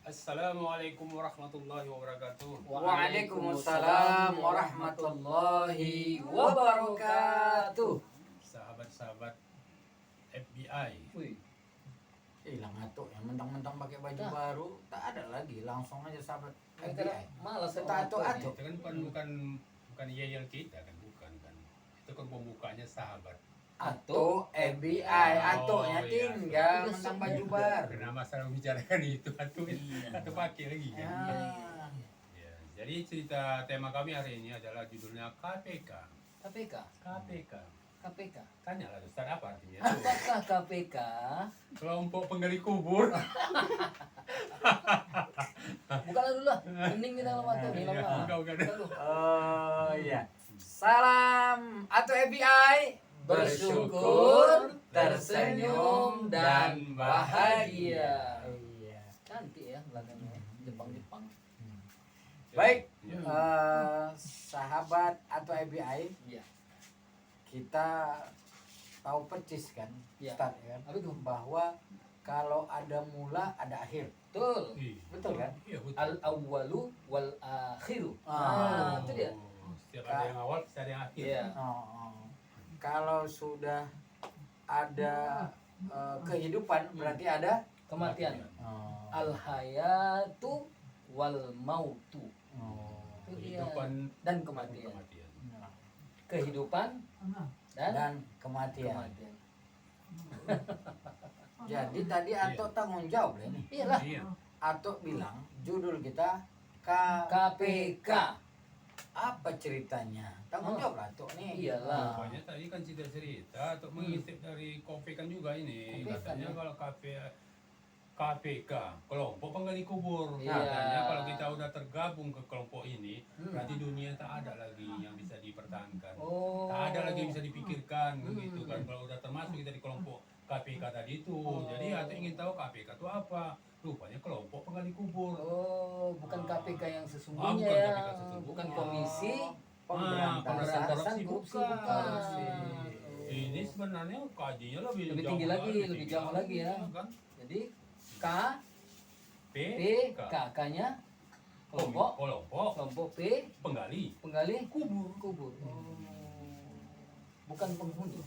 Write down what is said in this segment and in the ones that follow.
Assalamualaikum warahmatullahi wabarakatuh. Waalaikumsalam warahmatullahi wabarakatuh. Sahabat-sahabat FBI. Wih, hilang atuh ya, mentang-mentang pakai baju Nah. baru, tak ada lagi, langsung aja sahabat Karena FBI. malas Kita atuh-atuh. Itu kan bukan yel kita kan, bukan kan. Itu kan pembukanya sahabat. Atuh FBI, atuhnya iya. tinggal Udah mentang semua. baju baru. Karena masalah membicarakan itu atuh Iya. atau pakai lagi kan. Ah, Ya, jadi cerita tema kami hari ini adalah judulnya KPK. KPK. KPK. KPK. Tanyalah Ustaz apa artinya? Apakah KPK? Kelompok penggali kubur. Bukanlah dulu lah. Mending kita lama tuh. Ini Iya, lama. bukan. Oh iya. Salam atuh FBI. Bersyukur, tersenyum, dan bahagia. Iya. Cantik ya belakangnya. Jepang-Jepang. Baik, Ya. sahabat atau FBI, Iya. kita tahu percis kan, Iya. Ustaz, kan, Apa itu? bahwa kalau ada mula ada akhir, Betul. Iya. betul kan? Iya, betul. Al-awwalu wal akhiru. Ah. Nah, itu dia. Setiap ada yang awal, pasti ada yang akhir. Iya. Oh. Kalau sudah ada kehidupan berarti ada. Kematian. Oh. Al-hayatu wal mautu. Oh. Itu dia. Kehidupan Dan kematian. Nah, Kehidupan dan dan kematian. kematian. Jadi tadi Atok tanggung jawab lah ini. Iyalah. Iya. Atok bilang judul kita KPK. Apa ceritanya? Tanggung jawab lah Atok nih. Iyalah. Pokoknya tadi kan cerita untuk mengintip dari Kopi kan juga ini. Kopi kan, Katanya ya. kalau KPK, kelompok penggali kubur. Iya. Katanya kalau kita udah tergabung ke kelompok ini, Hmm. berarti dunia tak ada lagi yang bisa dipertahankan. Oh. Tak ada lagi yang bisa dipikirkan gitu kan. Hmm. Kalau udah termasuk kita di kelompok KPK tadi itu. Oh. Jadi Atau ingin tahu KPK itu apa? Rupanya kelompok penggali kubur. Oh, bukan Ah. KPK yang Ah, sesungguhnya bukan ya. KPK sesungguhnya. Bukan komisi Pemberantasan korupsi korupsi bukan. bukan. Ini sebenarnya kajinya lebih Lebih tinggi jauh lagi, lebih jauh lagi ya. Kan? Jadi K P, P K-nya kelompok kelompok P penggali penggali kubur. kubur. Oh. Bukan penghuni.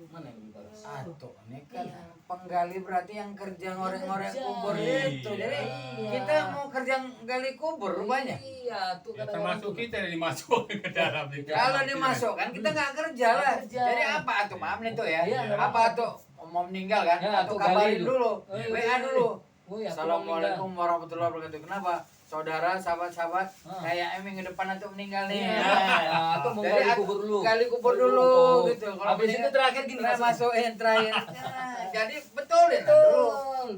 Mana yang lebih bagus? Atok ini kan Iya. penggali berarti yang kerja ngorek-ngorek kerja. kubur Iya. itu. Jadi Iya. kita mau kerja gali kubur rupanya. Iya, tuh Ya, kata termasuk orang tuh. kita yang dimasukkan ke dalam itu. Kalau dimasukkan kita nggak kerja lah. Kerja. Jadi apa Atok? Maaf nih tuh ya. Iya, nggak Apa Atok mau meninggal kan? Ya, Atau Atok kabarin gali dulu. Oh, iya, WA iya, dulu. Oh, iya, aku Assalamualaikum warahmatullahi wabarakatuh. Kenapa? Saudara, sahabat-sahabat, Ah. kayak minggu depan Atok meninggal nih. Iya. Nah, Atau mau jadi gali Atok kubur dulu. Gali kubur dulu Oh. gitu. Kalau Habis itu meninggal, terakhir gini kita masuk. masukin terakhir. Nah, jadi betul ya Betul. dulu.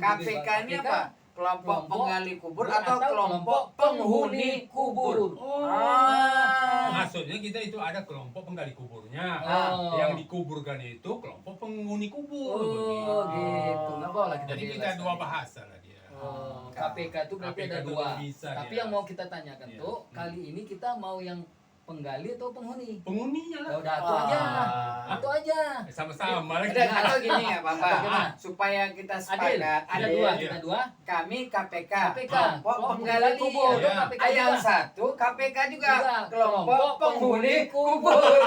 KPK ini KPK, apa? Kelompok kelompok penggali kubur atau atau kelompok penghuni kubur. Oh. Ah. Maksudnya kita itu ada kelompok penggali kuburnya. Oh. Yang dikuburkan itu kelompok penghuni kubur. Oh, gitu. Nggak apa lah kita Jadi jelas kita dua tadi. bahasa lah dia. Oh, KPK itu berarti KPK ada itu dua. bisa Tapi dia. yang mau kita tanyakan Iya. tuh, kali ini kita mau yang penggali atau penghuni? Penghuninya lah. Ya udah itu aja. Ah. Itu aja. Sama-sama lagi. Atau gini ya Bapak, Bagaimana? supaya kita Adil. sepakat. Kita Adil. dua, Iya. kita dua. Kami KPK, KPK. kelompok penggali kubur. Iya. KPK Yang juga. satu KPK juga, Juga. kelompok Kelompok penghuni kubur. kubur.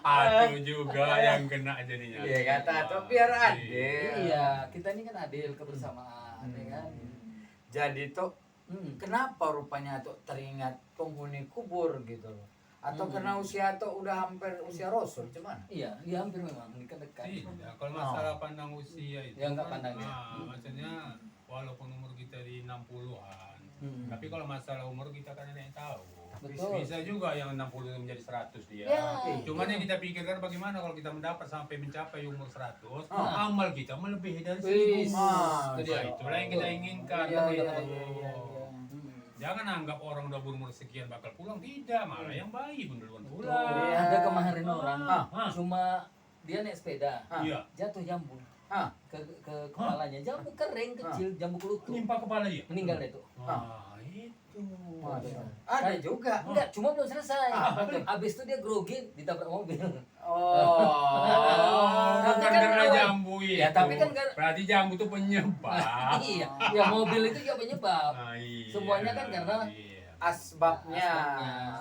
Atuh juga yang kena jadinya. Iya kata tuh biar adil. Iya, kita ini kan adil kebersamaan, ya kan? Jadi tuh Hmm. kenapa rupanya tuh teringat penghuni kubur gitu loh? Atau karena usia tuh udah hampir usia Rasul cuman? Iya, iya hampir memang dekat-dekat. Tidak, kalau masalah pandang usia itu Ya, nggak kan, pandang ya. maksudnya walaupun umur kita di 60-an, Hmm. tapi kalau masalah umur kita kan ada yang tahu. Betul. Bisa juga yang 60 menjadi 100 dia. Ya, Cuman yang kita pikirkan bagaimana kalau kita mendapat sampai mencapai umur 100, Ah. amal kita melebihi dari Wih, 1000. Mas. itu dia. Nah, itulah yang kita inginkan. Iya, iya, Betul, iya, betul. iya. Hmm. Jangan anggap orang udah berumur sekian bakal pulang, tidak, malah yang bayi pun duluan Betul. pulang. Ada kemarin orang, Ah. cuma dia naik sepeda, Ah. Iya, jatuh jambu Ah. ke kepalanya, jambu kering kecil, jambu kelutuk, nimpa kepala dia. meninggal deh tuh. Wah, itu. Masya Allah. Ada juga. Enggak, cuma belum selesai. Ah, Habis itu dia grogi ditabrak mobil. Oh. Bukan Tapi kan karena awal- jambu itu. Ya, tapi kan berarti jambu itu penyebab. Iya, ya mobil itu juga penyebab. Ah, iya. Semuanya kan karena Iya. Asbabnya.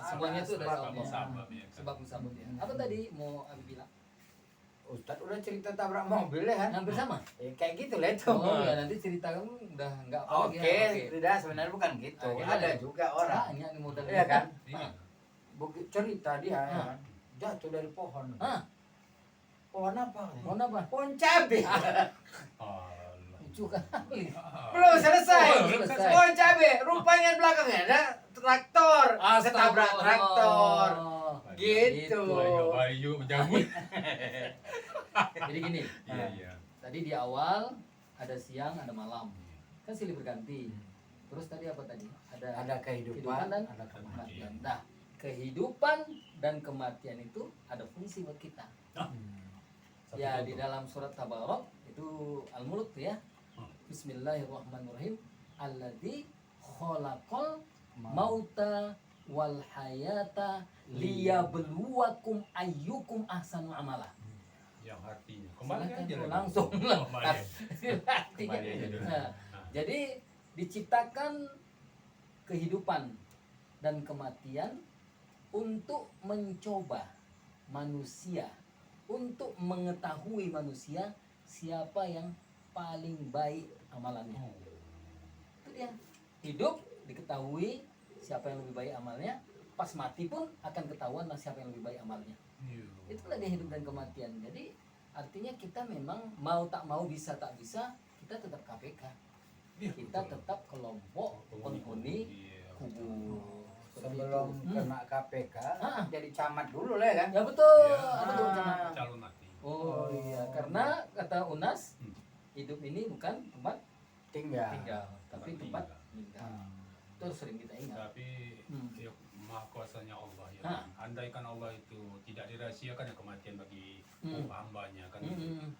Semuanya itu dari Asbab Allah. musabab, ya kan? Sebab musababnya. Apa tadi mau Abi bilang? Ustadz udah cerita tabrak mobil ya kan? Hampir sama. Kayak gitu lah itu. Oh ya nanti cerita kamu udah nggak apa Oke, lagi ya. tidak sebenarnya bukan gitu. Oke. Ada juga orang. Banyak nih modal. Iya kan? Iya. Cerita dia ya Ah. kan? Jatuh dari pohon. Hah? Pohon apa? Mau apa? Pohon cabe. Allah. Lucu kali. Belum selesai. Oh, belum selesai. Pohon cabe. Rupanya belakangnya ada traktor. Ketabrak traktor. Gitu. Bayu jambu. Jadi gini, Iya, iya. tadi di awal ada siang, ada malam. Kan silih berganti. Terus tadi apa tadi? Ada kehidupan dan ada kematian. kematian. Nah, kehidupan dan kematian itu ada fungsi buat kita. Ya di dalam surat Tabarok itu Al-Mulk tuh ya. Bismillahirrahmanirrahim. Alladzi khalaqal mauta wal hayata liyabluwakum ayyukum ahsanu amala. Yang artinya kembali Silakan aja dulu, lagi. langsung Kembali aja. Artinya, Kembali aja dulu. nah, jadi diciptakan kehidupan dan kematian untuk mencoba manusia, untuk mengetahui manusia siapa yang paling baik amalannya. Itu dia. Hidup diketahui siapa yang lebih baik amalnya, pas mati pun akan ketahuan lah siapa yang lebih baik amalnya. Iya. Itulah dia hidup dan kematian. Jadi artinya kita memang mau tak mau, bisa tak bisa, kita tetap KPK. Iya, Kita betul. tetap kelompok penghuni Iya, kubur. Seperti Sebelum itu. kena KPK, Ah. jadi camat dulu lah ya kan? Ya betul. Iya. Apa tuh Camat? Calon mati. Oh iya, karena kata Unas, Hmm. hidup ini bukan tempat Tinggal. tinggal, tapi tempat tinggal. meninggal. Ah. Itu sering kita ingat. Tapi Hmm. ya, maha kuasanya Allah ya. Ah. Andaikan Allah itu tidak dirahasiakan ya kematian bagi hambanya kan. Hmm.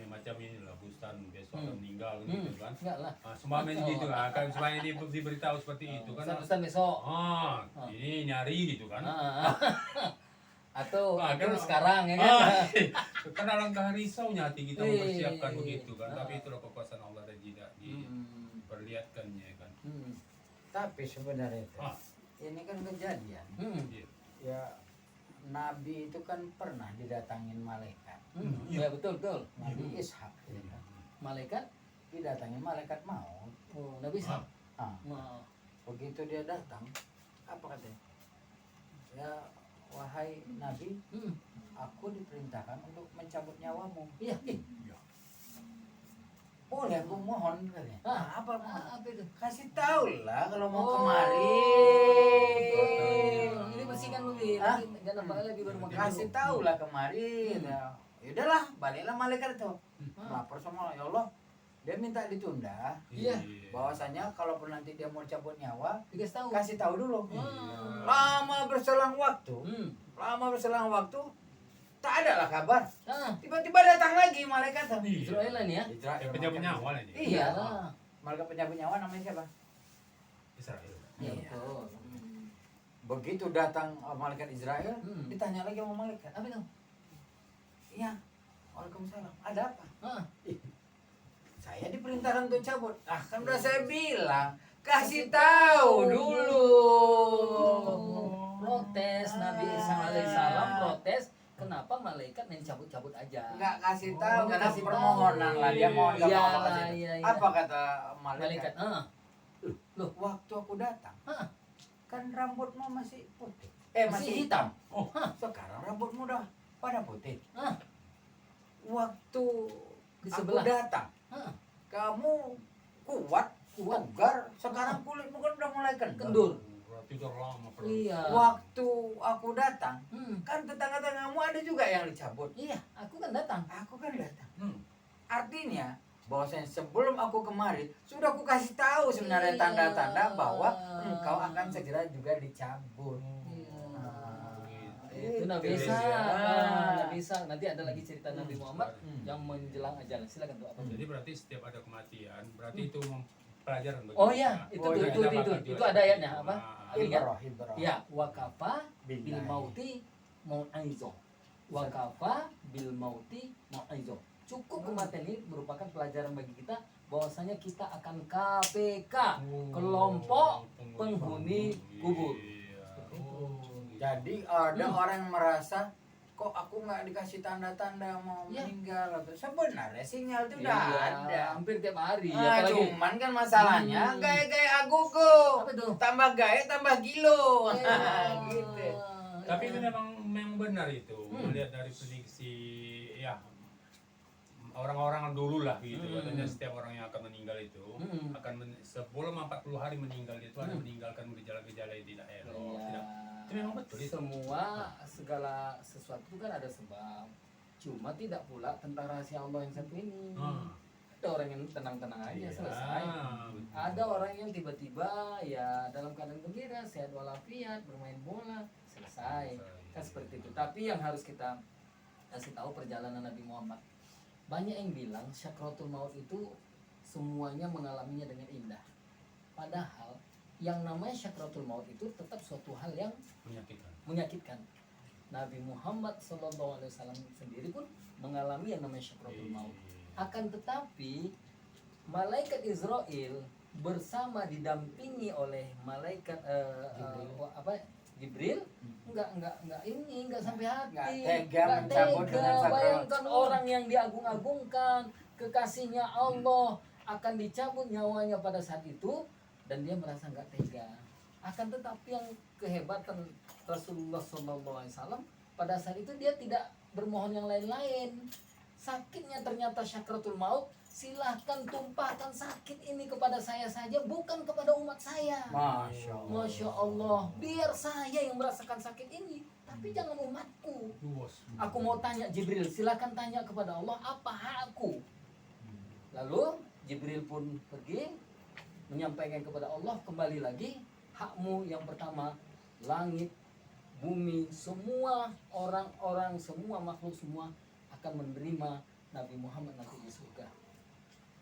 Macam inilah Bustan besok Hmm. akan meninggal Hmm. gitu kan. Enggak lah. Semuanya gitu kan. Kan semuanya diberitahu seperti itu kan. Pesan-pesan besok. Ah, ini nyari gitu kan. Ah. Atau Ah, atau kan- sekarang ya kan. Kan alangkah risaunya hati kita Iya, mempersiapkan iya, begitu kan. iya. Tapi itulah kekuasaan Allah dan tidak diperlihatkannya kan. Hmm. Tapi sebenarnya itu, Ah. ini kan kejadian. Hmm. Iya. Ya, Nabi itu kan pernah didatangin malaikat. Hmm. Ya betul betul. Nabi Ishak ya kan? Malaikat. Didatangin malaikat maut. Oh, Nabi Isa. Ah, Nah, begitu dia datang, apa katanya? Ya, wahai Nabi, hmm. aku diperintahkan untuk mencabut nyawamu. Iya. Ih. Boleh aku mohon katanya. Ah, Apa mohon? apa itu? Kasih tahu lah kalau mau Oh. kemari. Ini bersihkan dulu ya. Hah? Jangan nampak lagi baru makan. Kasih dulu. tahu lah kemari. Ya udahlah, baliklah malaikat itu. Ah. Lapor sama Allah, ya Allah. Dia minta ditunda. Iya. Bahwasanya kalaupun nanti dia mau cabut nyawa, Dikasih tahu. kasih tahu dulu. Ah. Lama berselang waktu, Hmm. tak ada lah kabar. Ah, Tiba-tiba datang lagi malaikat. Israel lah nih ya. Yang penyabut nyawa lah ini. Iya. Iyalah. Malaikat penyabut nyawa namanya siapa? Israel. Iya Iya. betul. Begitu datang malaikat Israel, Hmm. ditanya lagi sama malaikat. Apa itu? Iya. Waalaikumsalam. Ada apa? Ah. Saya diperintahkan untuk cabut. Ah, kan udah saya bilang, kasih tahu dulu. Protes Nabi Isa alaihissalam, protes kenapa malaikat main cabut-cabut aja. Enggak kasih tahu Oh, karena kasih permohonan tahu. lah, dia mohon Iya sama Allah lah, kasih. iya, iya. Apa kata Malaikat. malaikat? Ah. Waktu aku datang, Hah. kan rambutmu masih putih. Masih Masih hitam. hitam. Oh, Sekarang rambutmu udah pada putih. Ah. Waktu Di aku sebelah. datang, Ah. kamu kuat, Kuat. tegar. Sekarang kulitmu kan udah mulai kendor. Kendur. berarti udah lama perlu. Iya. Waktu aku datang, Hmm. kan tetangga-tanggamu ada juga yang dicabut. Iya, aku kan datang. Aku kan datang. Hmm. Artinya bahwasanya sebelum aku kemari sudah aku kasih tahu sebenarnya Iya. tanda-tanda bahwa engkau akan segera juga dicabut. Iya. Gitu. Itu Nabi Itu Isa. ya. Nabi Isa. Nanti ada lagi cerita Nabi Muhammad Hmm. yang menjelang ajalan. Silakan tuh apa? Jadi berarti setiap ada kematian, berarti itu pelajaran bagi Oh kita. iya, itu Oh, tuh, iya, itu kita itu bakal itu juga ada ayatnya gitu. apa? Ah, Ingat. Ibrah. Ya, wakafa bil Billahi. mauti mau'izah. Wakafa bil mauti mau'izoh. Cukup kematian ini merupakan pelajaran bagi kita bahwasanya kita akan KPK, kelompok penghuni kubur. Iya. Seperti itu. Jadi ada orang yang merasa kok aku nggak dikasih tanda-tanda mau Ya. meninggal atau sebenarnya sinyal itu udah Iya, ada. hampir tiap hari. Ah, apalagi cuman kan masalahnya Hmm. gaya-gaya agogo. apa tuh? Tambah gaya tambah gilo. Ya. Gitu. Tapi itu memang benar itu, melihat dari prediksi ya orang-orang dulu lah gitu, katanya setiap orang yang akan meninggal itu sebelum 40 hari meninggal itu ada meninggalkan gejala-gejala yang tidak elok. Iya. Tidak. Itu memang betul itu. Semua segala sesuatu itu kan ada sebab. Cuma tidak pula tentang rahasia Allah yang satu ini. Ada orang yang tenang-tenang aja Iya, selesai. betul. Ada orang yang tiba-tiba ya dalam keadaan gembira, sehat walafiat, bermain bola, selesai. Kan seperti itu. Tapi yang harus kita kasih tahu perjalanan Nabi Muhammad. Banyak yang bilang syakratul maut itu semuanya mengalaminya dengan indah. Padahal yang namanya syakratul maut itu tetap suatu hal yang Menyakitkan. menyakitkan. Nabi Muhammad SAW sendiri pun mengalami yang namanya syakratul maut. Akan tetapi malaikat Israel bersama didampingi oleh malaikat Jibril enggak sampai hati, Nggak tega nggak mencabut tega. dengan sakral. Bayangkan orang yang diagung-agungkan, kekasihnya Allah akan dicabut nyawanya pada saat itu dan dia merasa nggak tega. Akan tetapi yang kehebatan Rasulullah SAW pada saat itu dia tidak bermohon yang lain-lain. Sakitnya ternyata syakratul maut, silahkan tumpahkan sakit ini kepada saya saja, bukan kepada umat saya. Masya Allah. Masya Allah, biar saya yang merasakan sakit ini, tapi jangan umatku. Luas. Aku mau tanya Jibril, silakan tanya kepada Allah apa hakku. Lalu Jibril pun pergi menyampaikan kepada Allah, kembali lagi hakmu yang pertama, langit, bumi, semua orang-orang, semua makhluk semua akan menerima Nabi Muhammad nanti di surga.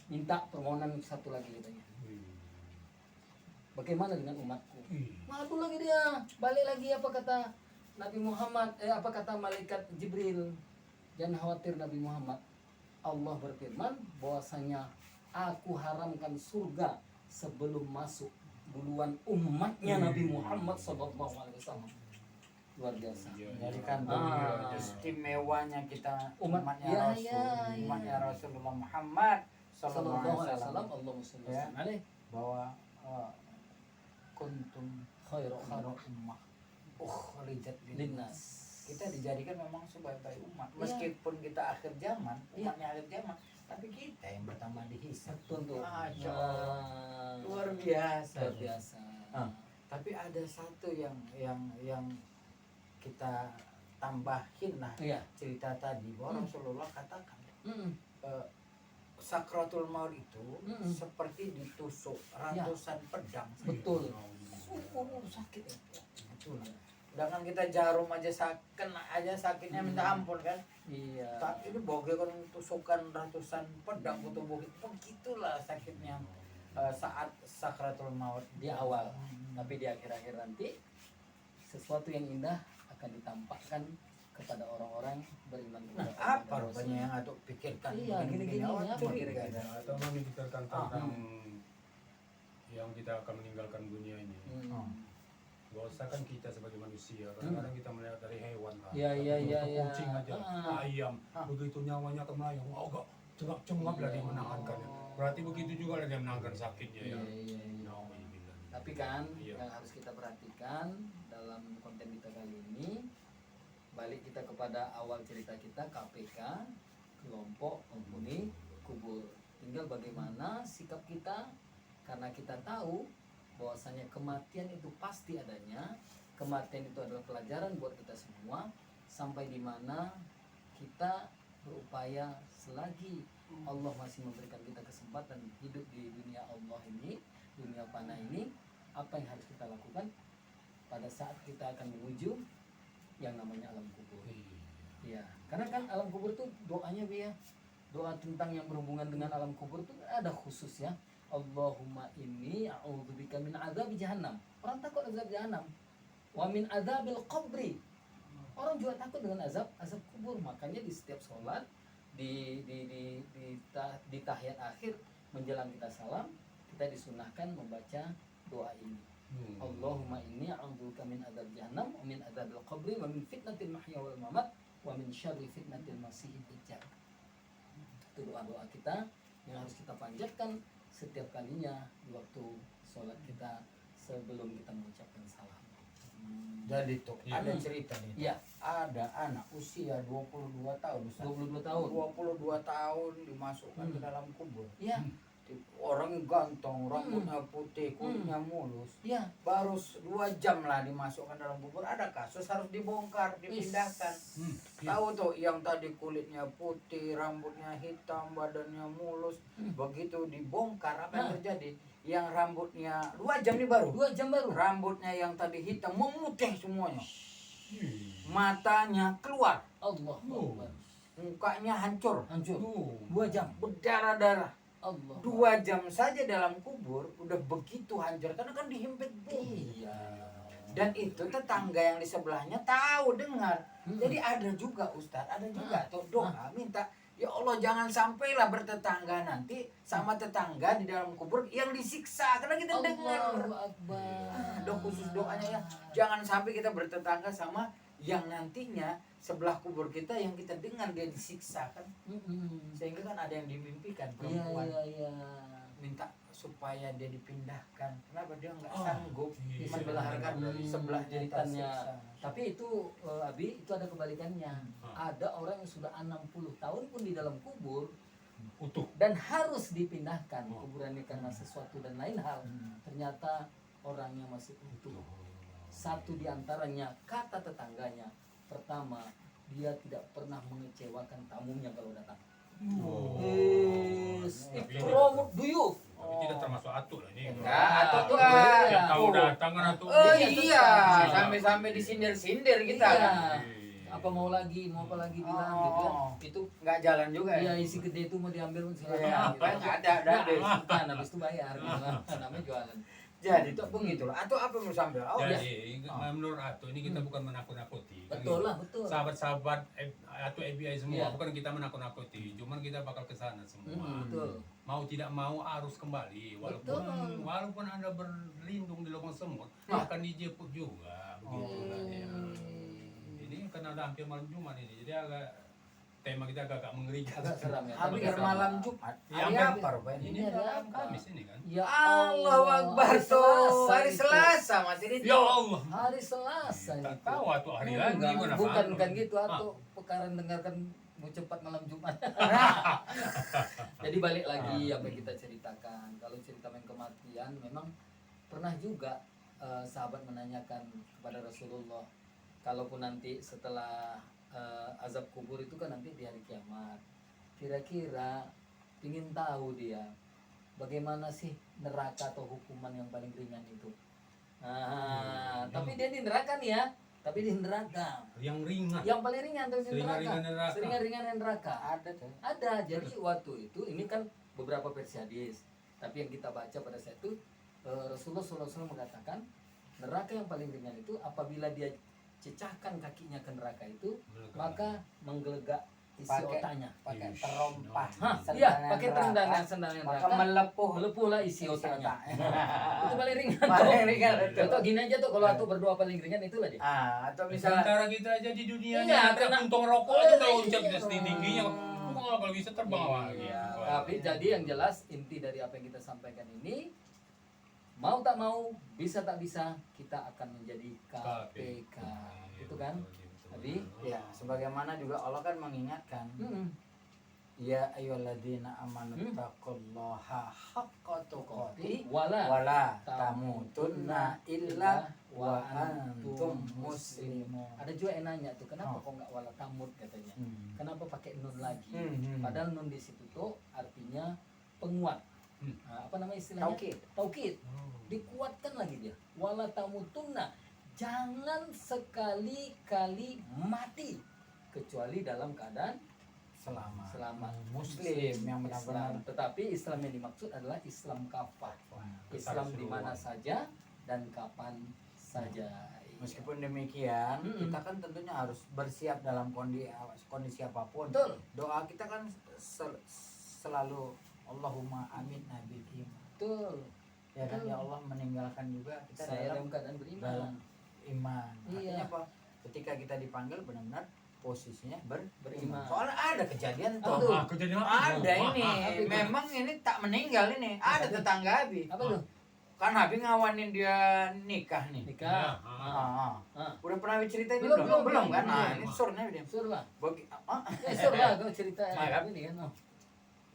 Minta permohonan satu lagi katanya. Bagaimana dengan umatku? Madu lagi dia, balik lagi apa kata Nabi Muhammad, apa kata malaikat Jibril? Jangan khawatir Nabi Muhammad. Allah berfirman bahwasanya aku haramkan surga sebelum masuk duluan umatnya Nabi Muhammad SAW. Luar biasa. Jadi kan Ah. istimewanya kita Umat- umatnya ya, Rasul, ya, ya. umatnya Rasulullah Muhammad Sallallahu alaihi wasallam. Wasallam Allahumma shalli Ya. alaihi bahwa kuntum khairu khairu ummah rijat linnas. Kita dijadikan memang sebaik-baik umat Ya. meskipun kita akhir zaman Ya. umatnya akhir zaman tapi kita yang pertama dihisab. Betul tuh. Masya Nah, Luar biasa. luar biasa. Ah. Tapi ada satu yang kita tambahin lah Iya. cerita tadi bahwa Rasulullah katakan Mm-mm. sakratul maut itu Mm-mm. seperti ditusuk ratusan pedang. Betul. Sakit ya. Betul. Sedangkan kita jarum aja kena aja sakitnya minta ampun kan. Iya. Tapi ini bagaikan tusukan ratusan pedang ke tubuh kita. Begitulah sakitnya saat sakratul maut Di awal, tapi di akhir-akhir nanti sesuatu yang indah akan ditampakkan kepada orang-orang beriman Nah, kepada apa Allah. rupanya yang atau pikirkan Iya, gini-gini, awak apa curiga. kira-kira? Atau memikirkan tentang yang kita akan meninggalkan dunia ini. Hmm. Gak usah kan kita sebagai manusia, kadang-kadang kita melihat dari hewan lah. Ya, ya, ya, ya. Kucing aja, ayam, begitu nyawanya akan melayang, oh agak cengap-cengap lah dia menangkannya. Berarti begitu juga lah dia menangkan sakitnya ya. Iya, iya, iya. Nauzubillah. Tapi kan Iya. yang harus kita perhatikan dalam konten kita kali ini, balik kita kepada awal cerita kita, KPK, kelompok penghuni kubur. Tinggal bagaimana sikap kita, karena kita tahu bahwasanya kematian itu pasti adanya. Kematian itu adalah pelajaran buat kita semua, sampai di mana kita berupaya selagi Allah masih memberikan kita kesempatan hidup di dunia Allah ini, dunia fana ini, apa yang harus kita lakukan pada saat kita akan menuju yang namanya alam kubur. Ya, karena kan alam kubur tuh doanya ya, doa tentang yang berhubungan dengan alam kubur tuh ada khusus ya. Allahumma inni a'udzubika min adzabi jahannam. Orang takut azab jahannam. Wa min adzabil qabri. Orang juga takut dengan azab kubur. Makanya di setiap sholat, di tahiyat akhir menjelang kita salam, kita disunahkan membaca doa ini. Allahumma inni a'udzubika min adzab jahannam wa min adzabil qabri wa min fitnatil mahya wal mamat wa min syarri fitnatil masiihid dajjal. Itu doa-doa kita yang harus kita panjatkan setiap kalinya di waktu sholat kita sebelum kita mengucapkan salam. Jadi tuh Iya. ada cerita nih. Iya, Ada anak usia 22 tahun, Ustaz. 22 tahun. 22 tahun dimasukkan ke dalam kubur. Iya, Orangnya ganteng, rambutnya putih, kulitnya mulus. iya. Baru 2 jam lah dimasukkan dalam kubur. Ada kasus harus dibongkar, dipindahkan. Tahu tuh yang tadi kulitnya putih, rambutnya hitam, badannya mulus. Begitu dibongkar apa yang terjadi? Yang rambutnya 2 jam nih baru. 2 jam baru. Rambutnya yang tadi hitam memutih semuanya. Matanya keluar, Allah Akbar. mukanya hancur, Hancur. 2 jam. berdarah-darah. Allah. 2 jam saja dalam kubur udah begitu hancur karena kan dihimpit bumi. Iya. Dan itu tetangga yang di sebelahnya tahu dengar. Jadi ada juga Ustadz, ada juga tuh doa minta, ya Allah jangan sampailah bertetangga nanti sama tetangga di dalam kubur yang disiksa karena kita dengar. Allahu Akbar. Doa khusus doanya ya, jangan sampai kita bertetangga sama yang nantinya sebelah kubur kita yang kita dengar dia disiksa kan. Sehingga kan ada yang dimimpikan Iya, perempuan iya, iya. minta supaya dia dipindahkan. Kenapa dia nggak Oh, sanggup iya. membenarkan sebelah dia Ceritanya. tersiksa. Tapi itu Abi, itu ada kebalikannya. Ada orang yang sudah 60 tahun pun di dalam kubur Utuh. dan harus dipindahkan kuburannya karena sesuatu dan lain hal. Ternyata orangnya masih utuh. Satu di antaranya kata tetangganya, pertama, dia tidak pernah mengecewakan tamunya kalau datang. Promote duyuf. Tapi tidak termasuk atu lah ini. Enggak, atu tuh Yang tahu datang kan atu. Oh Iya, iya, tetap. sampai-sampai disindir-sindir kita Iya. kan. Apa mau lagi bilang Oh. gitu kan. Itu Nggak jalan juga iya ya. isi gede itu mau diambil Iya, silakan. apa nggak ada deh. Bukan, habis itu bayar gitu. Namanya jualan. Jadi tuh begitu lah. Atau apa yang mau sambil? Oh ya. Jadi menurut Atu ini kita bukan menakut-nakuti. Kan Betul gitu. lah, betul. Sahabat-sahabat Atu ABI semua, Iya. bukan kita menakut-nakuti, cuman kita bakal ke sana semua. Betul. Mau tidak mau harus kembali, walaupun Betul. walaupun Anda berlindung di lubang semut, Nah. akan dijemput juga begitu kan ya. Ini karena udah hampir malam Jumat ini, jadi tema kita agak mengerikan. Agak seram ya. Hampir Tapi malam Jumat. Iya, Hari hampir. apa Ruben? Ini Ini ada malam apa? Kamis ini kan. Ya Allahu Akbar hari tuh. Selasa Hari itu. Selasa masih itu. Ya Allah. Hari Selasa Tak itu. tahu atau hari lagi Enggak, mana bukan tahu. kan gitu Ah. atau pekaran dengarkan mau cepat malam Jumat. Jadi balik lagi apa yang kita ceritakan. Kalau cerita main kematian memang pernah juga sahabat menanyakan kepada Rasulullah, kalaupun nanti setelah azab kubur itu kan nanti di hari kiamat, kira-kira ingin tahu dia bagaimana sih neraka atau hukuman yang paling ringan itu. Tapi dia di neraka nih ya, tapi di neraka Yang ringan. yang paling ringan tuh di Seringan-ringan neraka. seringan-ringan neraka. Ada tuh. Ada. Jadi waktu itu ini kan beberapa versi hadis, tapi yang kita baca pada saat itu Rasulullah SAW mengatakan neraka yang paling ringan itu apabila dia cecahkan kakinya ke neraka itu, maka menggelegak isi Pakai- otaknya. Pakai Ish, terompah. Hah, sendalan iya, pakai neraka. tendangan sendalnya Maka neraka. melepuh. Melepuhlah isi otaknya. Itu paling ringan. Paling ringan itu. Atau gini aja tuh kalau aku berdoa paling ringan itulah dia. Atau misalnya Sementara kita aja di dunia Iya, ini ada karena- untung rokok aja udah loncat Iya. setinggi-tingginya. Kalau bisa terbang lagi. Iya, tapi jadi yang jelas inti dari apa yang kita sampaikan ini, mau tak mau, bisa tak bisa, kita akan menjadi KPK. Itu kan? Abi? ya sebagaimana juga Allah kan mengingatkan ya ayyuhalladzina amanu taqullaha haqqa tuqatih Wala wala tamutunna illa wa antum muslimun. Ada juga yang nanya tuh, kenapa Oh. kok nggak wala tamut katanya? Kenapa pakai nun lagi? Hmm. Padahal nun di situ tuh artinya penguat. Nah, apa namanya istilahnya? Taukid. Taukid. Dikuatkan lagi dia. Wala tamutunna, jangan sekali-kali mati kecuali dalam keadaan selamat. Muslim yang benar-benar Islam. Tetapi Islam yang dimaksud adalah Islam kafah. Islam di mana saja dan kapan saja. Meskipun demikian, kita kan tentunya harus bersiap dalam kondisi apapun. Betul. Doa kita kan selalu Allahumma amin nabi iman. Betul. Ya kan, Betul. ya Allah meninggalkan juga kita Saya dalam dalam keadaan beriman. dalam iman. Iya. Artinya apa? Ketika kita dipanggil benar-benar posisinya beriman. Beriman. Soalnya ada kejadian tuh. Aduh. Kejadian apa? Ada ini, Apa itu? memang ini tak meninggal ini. Ada tetangga Abi. Apa tuh? Kan Abi ngawanin dia nikah nih. Nikah. Ah. Ah. Udah pernah cerita ini Belum, belum kan? belum. Nah, ini surnya dia. Sur lah. Bagi Sur lah kau cerita Maaf. ini kan.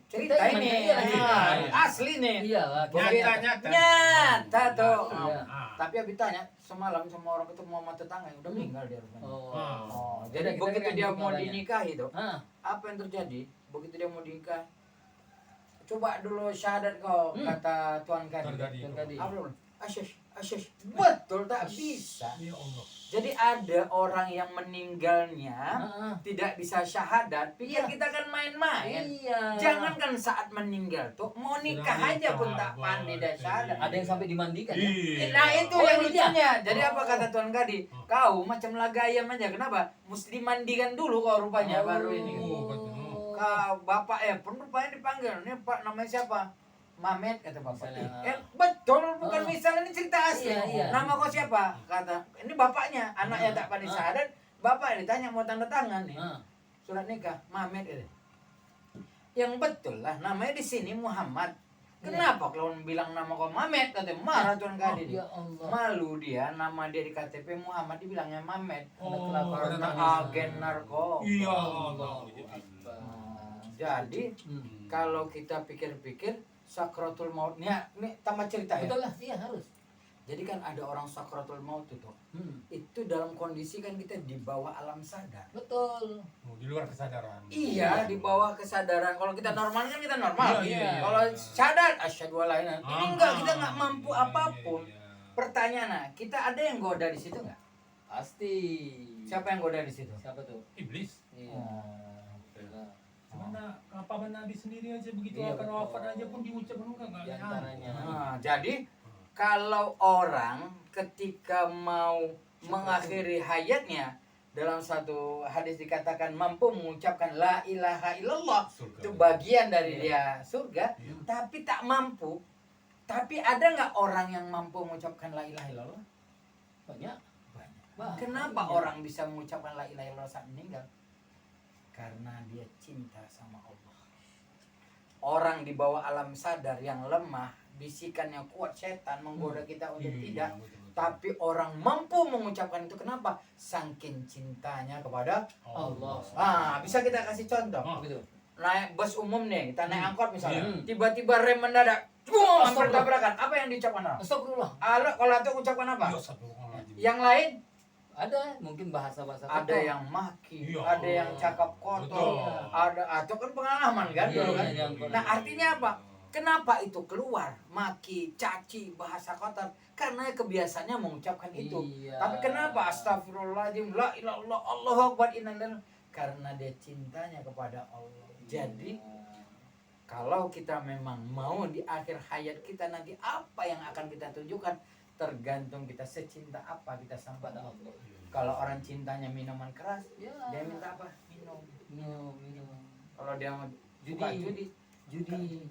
cerita Kita ini. iya, iya. Asli nih. Iya lah. Nyata. Nyata tuh. Iya. Tapi Abi tanya semalam sama orang ketemu sama tetangga udah meninggal dia rupanya. Oh. Oh, Jadi jadi kita begitu kan dia mau caranya. dinikahi tuh, Ah. apa yang terjadi? Begitu dia mau nikah, coba dulu syahadat kau, kata Tuan Kadi. Terjadi. Terjadi. Apa dulu? Asyik. Betul tak bisa. Ya Allah. Jadi ada orang yang meninggalnya Ah. tidak bisa syahadat, pikir Iya. kita kan main-main. Iya. Jangankan saat meninggal tuh, mau nikah Sudah aja pun nikah, tak pandai dah Bos. syahadat. Ada yang sampai dimandikan ya? Iya. Nah itu Oh, yang ini lucunya. Jadi Oh. apa kata Tuan Kadi? Kau macam laga ayam aja. Kenapa? Mesti mandikan dulu kau rupanya baru ini. Oh, betul. Kau bapak pun rupanya dipanggil. Ini Pak namanya siapa? Mamet kata bapak. Misalnya. Betul bukan Oh. misalnya ini cerita asli. Iya, iya. Nama kau siapa? Kata ini bapaknya. Anaknya tak pandai syahadat. Bapak ditanya mau tanda tangan nih. Ah. Surat nikah Mamet itu. Yang betul lah namanya di sini Muhammad. Kenapa kalau bilang nama kau Mamet? Kata marah Tuan Kadi. Ya Allah. Malu dia, nama dia di KTP Muhammad dibilangnya Mamet. Oh, Karena karena agen narkoba. Iya. Allah. Jadi kalau kita pikir-pikir sakratul maut ini tambah cerita ya. Betul lah, iya harus. Jadi kan ada orang sakratul maut itu. Hmm. Itu dalam kondisi kan kita di bawah alam sadar. Betul. Oh, di luar kesadaran. Iya, di bawah kesadaran. Kalau kita normal kan kita normal. Iya, iya, iya. Kalau sadar asyhadu alla ilaha illallah. Ini enggak, kita enggak mampu Iya, apapun. iya, iya. Pertanyaan, kita ada yang goda di situ enggak? Pasti. Siapa yang goda di situ? Siapa tuh? Iblis. Iya. Betul. Karena apa Nabi sendiri aja begitu Iya, akan betul. wafat aja pun diucapkan enggak Di antaranya. Nah, jadi kalau orang ketika mau mengakhiri hayatnya dalam satu hadis dikatakan mampu mengucapkan la ilaha illallah, Surga. itu bagian dari dia surga, Iya. tapi tak mampu. Tapi ada nggak orang yang mampu mengucapkan la ilaha illallah? Banyak. Banyak. Kenapa Banyak. orang bisa mengucapkan la ilaha illallah saat meninggal? Karena dia cinta sama Allah. Orang di bawah alam sadar yang lemah, bisikannya kuat, setan menggoda kita untuk Iya, tidak. betul, betul. Tapi orang mampu mengucapkan itu, kenapa? Saking cintanya kepada Allah. bisa kita kasih contoh. Oh. Begitu. Naik bus umum nih, kita naik angkot misalnya. Iya. Tiba-tiba rem mendadak, hampir Astagfirullah. tabrakan. Apa yang diucapkan orang? Astagfirullah. Kalau itu ucapan apa? Ya, astagfirullahaladzim. Yang lain Ada mungkin bahasa-bahasa ada kotor. yang maki, Iya. ada yang cakap kotor, Betul. ada atau kan pengalaman kan Iya, dulu kan. iya, yang Nah artinya apa? Kenapa itu keluar maki, caci, bahasa kotor? Karena kebiasaannya mengucapkan itu. Iya. Tapi kenapa astagfirullahaladzim, la ilaha illallah, Allahu akbar, innalillahi, karena dia cintanya kepada Allah. Jadi kalau kita memang mau di akhir hayat kita nanti apa yang akan kita tunjukkan, tergantung kita secinta apa kita sampai pada Allah. Kalau orang cintanya minuman keras, Ya. dia minta apa? Minum. Minum. Kalau dia suka judi, Judi.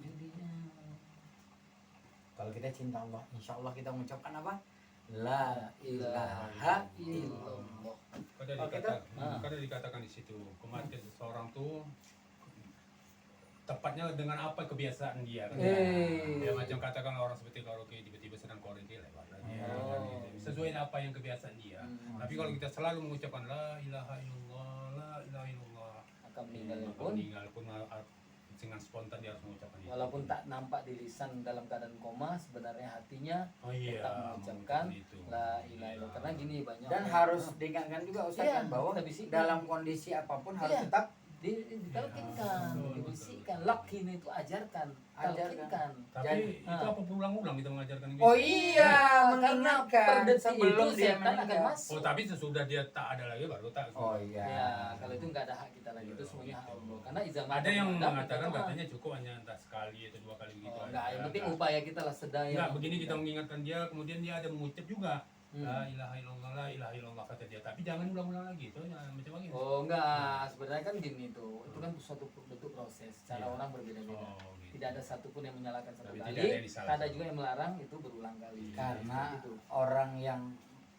kalau kita cinta Allah, insya Allah kita mengucapkan apa? La ilaha illallah. Kadang dikatakan di situ kematian seseorang tuh tepatnya dengan apa kebiasaan dia kan. Ya macam katakan orang seperti karaoke tiba-tiba sedang karaoke lewat sesuai dengan apa yang kebiasaan dia. Tapi kalau kita selalu mengucapkan la ilaha illallah, la ilaha illallah, Akan meninggalnya maka pun meninggal pun dengan spontan dia harus mengucapkan itu. walaupun tak nampak di lisan dalam keadaan koma, sebenarnya hatinya Oh iya, tetap mengucapkan itu. la ilaha illallah. Karena gini banyak Dan orang- harus diingatkan juga Ustaz Iya, kan, bahwa kita bisikkan. dalam kondisi apapun harus Iya. tetap ditalkinkan, Betul, dibisikkan, betul. lakin itu ajarkan, Ajarkan. talkinkan. Tapi Jadi- itu apa berulang-ulang kita mengajarkan gitu? Oh iya, Karena mengingatkan per detik sebelum itu dia setan akan meninggal. masuk. Oh tapi sesudah dia tak ada lagi baru tak. Oh iya. Ya, kalau itu nggak ada hak kita lagi, itu semuanya hak Allah. Karena izah Ada yang mata mengatakan kita katanya cukup hanya entah sekali atau dua kali begitu. Oh, enggak, yang penting upaya kita lah sedaya. Enggak, begini kita mengingatkan dia, kemudian dia ada mengucap juga. La ilaha illallah kata dia. Tapi jangan ulang-ulang lagi itu, jangan macam lagi. Oh enggak, sebenarnya kan gini tuh, itu kan suatu bentuk proses, cara Iya. orang berbeda-beda. Oh, gitu. Tidak ada satupun yang menyalahkan satu Tapi kali, tidak ada yang disalahkan. ada juga yang melarang itu berulang kali. Karena Gitu. orang yang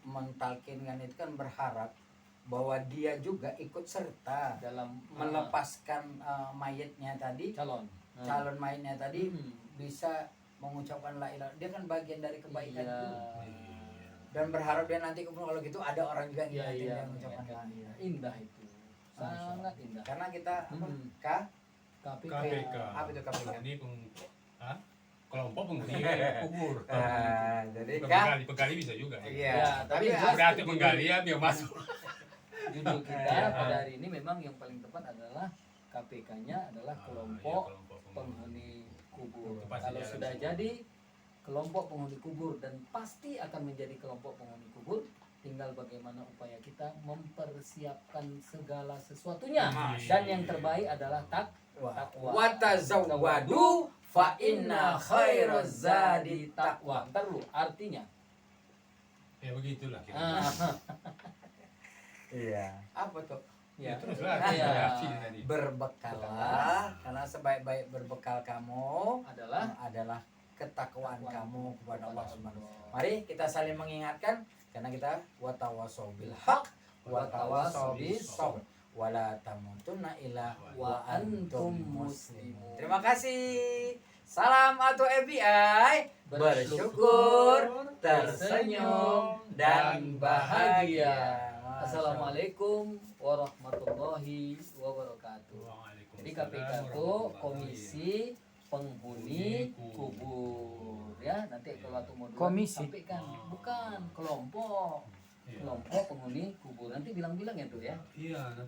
mentalkinkan itu kan berharap bahwa dia juga ikut serta Dalam melepaskan mayatnya tadi, calon. calon mayatnya tadi Hmm. bisa mengucapkan la ilaha. Dia kan bagian dari kebaikan Iya. itu. Dan berharap dia nanti kalau gitu ada orang juga Iya, yang iya, dia mengucapkan la mengingatkan. ilaha. Indah itu, sangat indah. Karena kita apa? KPK. KPK. Apa itu KPK? Ini kelompok penghuni kubur. Jadi Bukan penggali bisa juga. Iya, Ya, tapi tapi jelas Berarti penggali ya biar masuk. Judul kita Iya. pada hari ini memang yang paling tepat adalah KPK-nya adalah kelompok penghuni kubur. Itu pasti Kalau jalan sudah semua. jadi kelompok penghuni kubur dan pasti akan menjadi kelompok penghuni kubur, tinggal bagaimana upaya kita mempersiapkan segala sesuatunya. Dan yang terbaik adalah takwa. wa tazawwadu fa inna khairaz zadi taqwa. Ntar lu, artinya. Ya begitulah kira. Iya. Apa tuh? Ya, Ya, teruslah. Iya. Ya, tadi. Berbekallah karena sebaik-baik berbekal kamu adalah ketakwaan Takwaan kamu kepada Allah Subhanahu Allah. Mari kita saling mengingatkan karena kita watawasau bil haq watawasau bis sabr wala tamutunna illa wa antum muslimun. Terima kasih. Salam atau FBI bersyukur, tersenyum dan bahagia. Assalamualaikum warahmatullahi wabarakatuh. Waalaikumsalam Jadi KPK itu warahmatullahi komisi penghuni kubur ya. Nanti kalau atau mau Komisi? sampaikan bukan kelompok Iya. kelompok penghuni kubur. Nanti bilang-bilang ya tuh ya. Iya, nanti